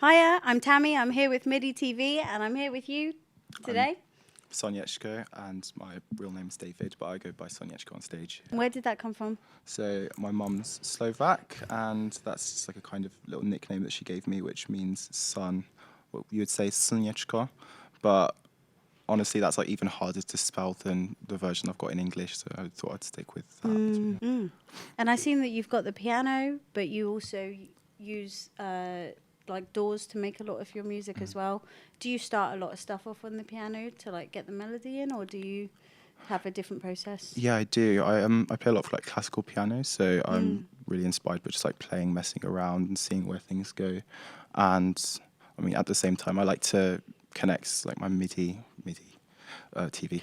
Hiya, I'm Tammy. I'm here with MidiTV, and I'm here with you today. Sonyechko, and my real name is David, but I go by Sonyechko on stage. Where did that come from? So my mum's Slovak, and that's just like a kind of little nickname that she gave me, which means sun. Well, you would say Sonyechko, but honestly, that's like even harder to spell than the version I've got in English, so I thought I'd stick with that. And I've seen that you've got the piano, but you also use like doors to make a lot of your music as well. Do you start a lot of stuff off on the piano to like get the melody in, or do you have a different process? Yeah, I do. I play a lot of like classical piano, so I'm really inspired by just like playing, messing around, and seeing where things go. And I mean, at the same time, I like to connect like my MIDI TV,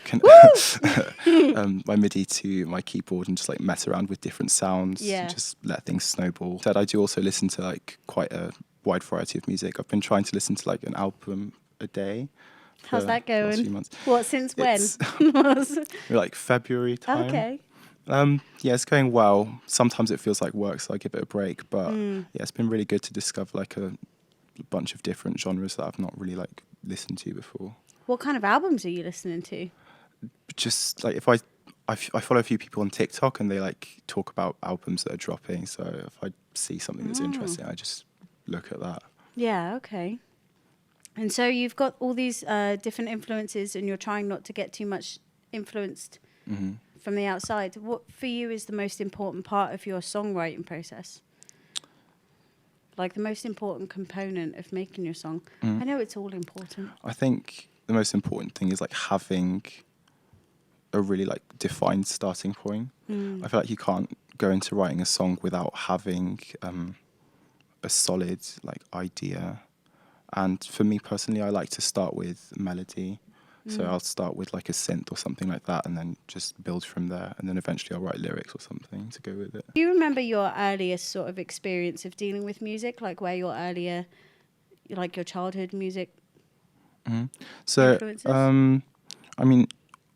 my MIDI to my keyboard and just like mess around with different sounds. Yeah. And just let things snowball. That I do also listen to like quite a wide variety of music. I've been trying to listen to like an album a day. How's that the last few going? months. What, since when? Like February time. Okay. Yeah, it's going well. Sometimes it feels like work, so I give it a break. But yeah, it's been really good to discover like a bunch of different genres that I've not really like listened to before. What kind of albums are you listening to? Just like if I follow a few people on TikTok and they like talk about albums that are dropping. So if I see something that's interesting, I just look at that. Yeah, okay. And so you've got all these different influences and you're trying not to get too much influenced from the outside. What for you is the most important part of your songwriting process? Like the most important component of making your song? I know it's all important. I think the most important thing is like having a really like defined starting point. I feel like you can't go into writing a song without having a solid like idea. And for me personally, I like to start with melody. So I'll start with like a synth or something like that and then just build from there. And then eventually I'll write lyrics or something to go with it. Do you remember your earliest sort of experience of dealing with music? Like where your earlier, like your childhood music So, influences? I mean,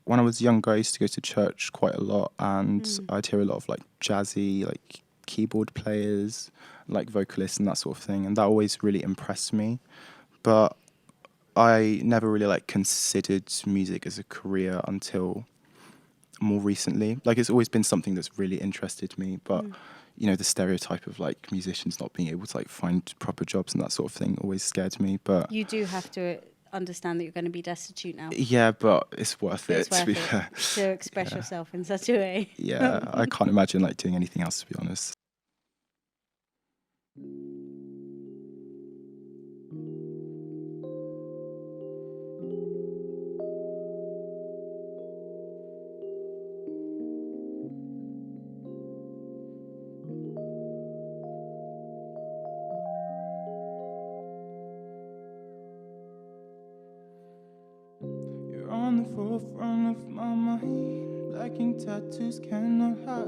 when I was younger, I used to go to church quite a lot and I'd hear a lot of like jazzy, like keyboard players, like vocalists and that sort of thing. And that always really impressed me. But I never really like considered music as a career until more recently. Like it's always been something that's really interested me, but you know, the stereotype of like musicians not being able to like find proper jobs and that sort of thing always scared me. But You do have to understand that you're going to be destitute now. yeah, but it's worth it It's to worth be it fair. to express yourself in such a way. Yeah, I can't imagine like doing anything else, to be honest. You're on the forefront of my mind. Black ink tattoos cannot hide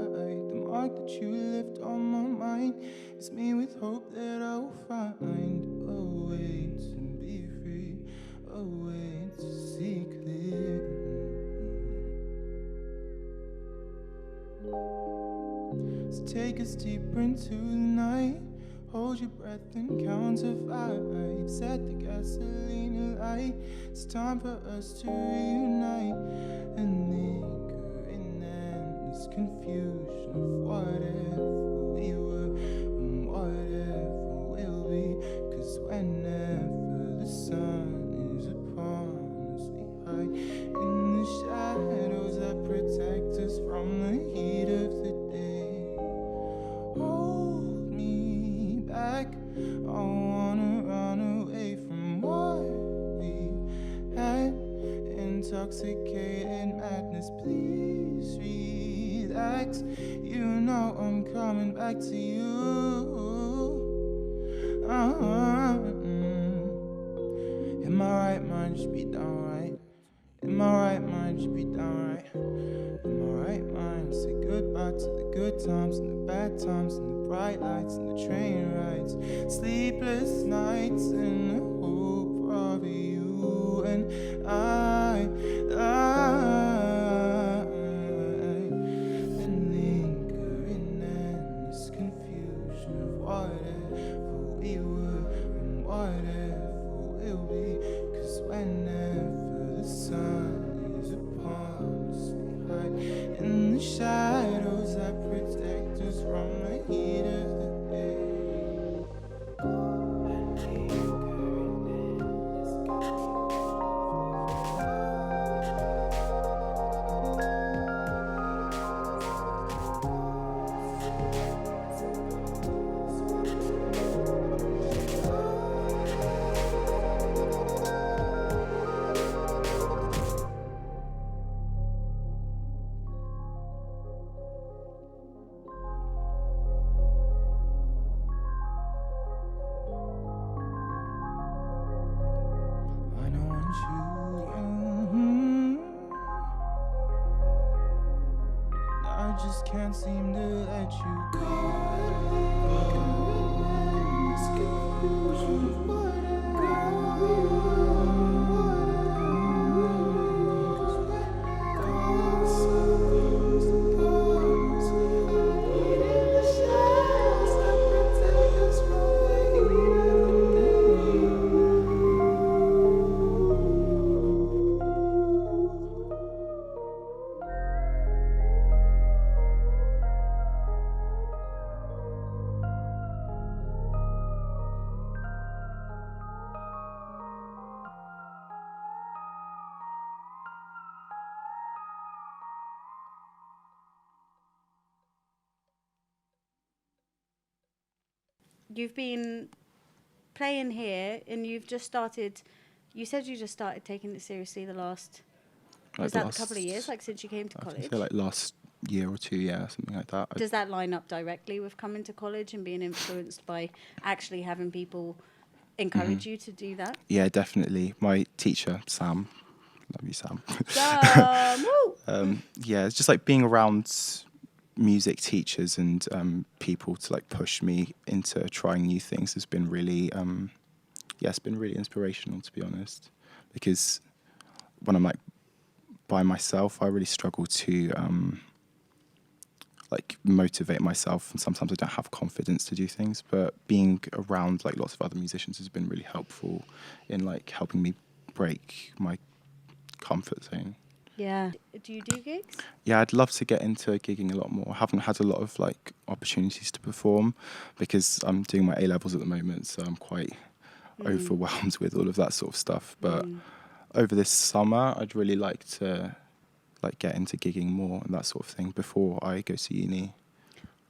the mark that you left on my mind. It's me with hope that I will find a way to be free, a way to see clear. So take us deeper into the night. Hold your breath and count to 5. Set the gasoline alight. It's time for us to reunite and linger in endless confusion of whatever we were and whatever we'll be. 'Cause whenever the sun is upon us, we hide in the shadows that protect us from the heat of the day. Hold me back, I wanna run away from what we had. Intoxicated madness, please relax. You know I'm coming back to you. In my right mind, just be down right. In my right mind, just be down right. In my right mind, say goodbye to the good times and the bad times and the bright lights and the train rides, sleepless nights and the hope of you and I and linger in endless confusion of whatever we were and whatever just can't seem to let you go. You've been playing here, and you've just started. You said you just started taking it seriously the last. Was that a couple of years, like since you came to college? I say like last year or two, yeah, something like that. Does that line up directly with coming to college and being influenced by actually having people encourage you to do that? Yeah, definitely. My teacher, Sam, love you, Sam. Woo! Yeah, it's just like being around music teachers and people to like push me into trying new things has been really, it's been really inspirational, to be honest. Because when I'm like by myself, I really struggle to like motivate myself, and sometimes I don't have confidence to do things. But being around like lots of other musicians has been really helpful in like helping me break my comfort zone. Yeah. Do you do gigs? Yeah, I'd love to get into gigging a lot more. I haven't had a lot of like opportunities to perform because I'm doing my A-levels at the moment, so I'm quite overwhelmed with all of that sort of stuff. But over this summer, I'd really like to like get into gigging more and that sort of thing before I go to uni.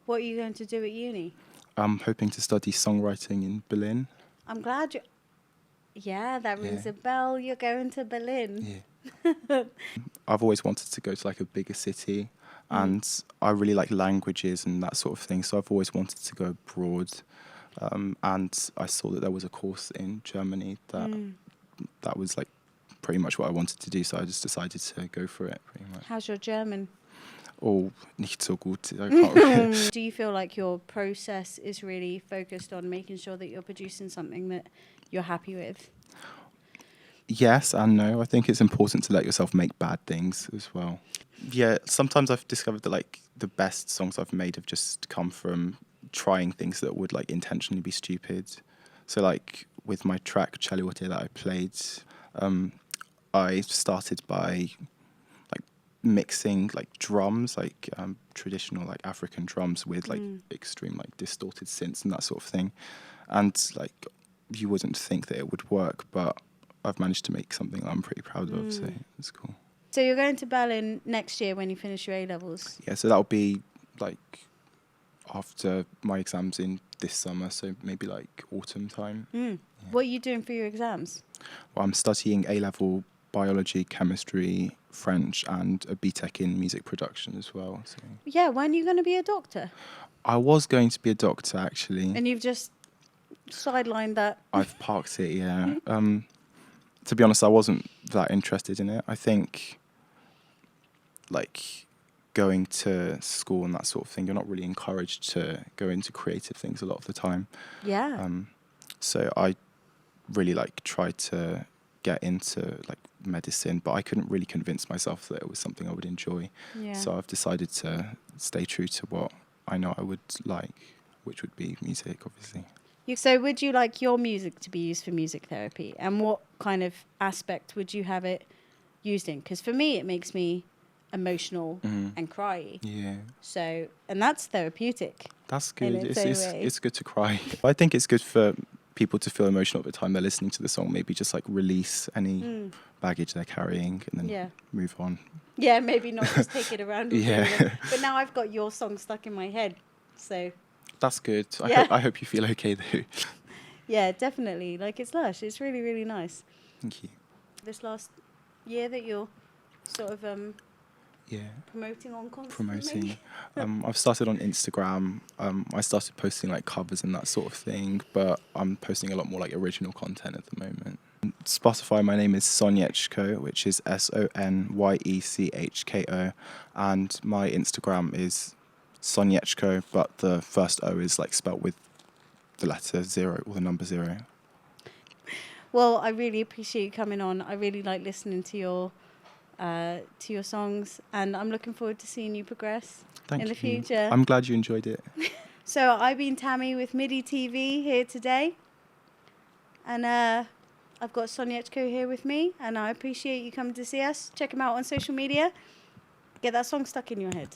What are you going to do at uni? I'm hoping to study songwriting in Berlin. I'm glad you... Yeah, that rings a bell. You're going to Berlin. Yeah. I've always wanted to go to like a bigger city, and I really like languages and that sort of thing, so I've always wanted to go abroad. And I saw that there was a course in Germany that was like pretty much what I wanted to do, so I just decided to go for it pretty much. How's your German? Oh, nicht so gut. I can't Do you feel like your process is really focused on making sure that you're producing something that you're happy with? Yes and no. I think it's important to let yourself make bad things as well. Yeah, sometimes I've discovered that like the best songs I've made have just come from trying things that would like intentionally be stupid. So like with my track Whittaker that I played, I started by like mixing like drums, like traditional like African drums with like extreme like distorted synths and that sort of thing. And like you wouldn't think that it would work, but I've managed to make something that I'm pretty proud of, so it's cool. So you're going to Berlin next year when you finish your A-levels? Yeah, so that'll be like after my exams in this summer, so maybe like autumn time. Yeah. What are you doing for your exams? Well, I'm studying A-level biology, chemistry, French, and a BTEC in music production as well. So. Yeah, when are you going to be a doctor? I was going to be a doctor, actually. And you've just sidelined that? I've parked it, yeah. To be honest, I wasn't that interested in it. I think, like, going to school and that sort of thing, you're not really encouraged to go into creative things a lot of the time. Yeah. So I really, like, tried to get into, like, medicine, but I couldn't really convince myself that it was something I would enjoy. Yeah. So I've decided to stay true to what I know I would like, which would be music, obviously. So would you like your music to be used for music therapy? And what kind of aspect would you have it used in? Because for me, it makes me emotional and cry. Yeah. So, and that's therapeutic. That's good. In its own way. It's good to cry. I think it's good for people to feel emotional at the time they're listening to the song. Maybe just like release any baggage they're carrying and then move on. Yeah, maybe not just take it around. Yeah. But now I've got your song stuck in my head, so... That's good. Yeah. I hope you feel okay though. Yeah, definitely. Like, it's lush. It's really, really nice. Thank you. This last year that you're sort of promoting on constantly. I've started on Instagram. I started posting like covers and that sort of thing, but I'm posting a lot more like original content at the moment. Spotify, my name is Sonyechko, which is Sonyechko, and my Instagram is Sonyechko, but the first O is like spelt with the letter 0 or the number 0. Well, I really appreciate you coming on. I really like listening to your songs, and I'm looking forward to seeing you progress in the future. I'm glad you enjoyed it. So I've been Tammy with MidiTV here today, and I've got Sonyechko here with me, and I appreciate you coming to see us. Check him out on social media. Get that song stuck in your head.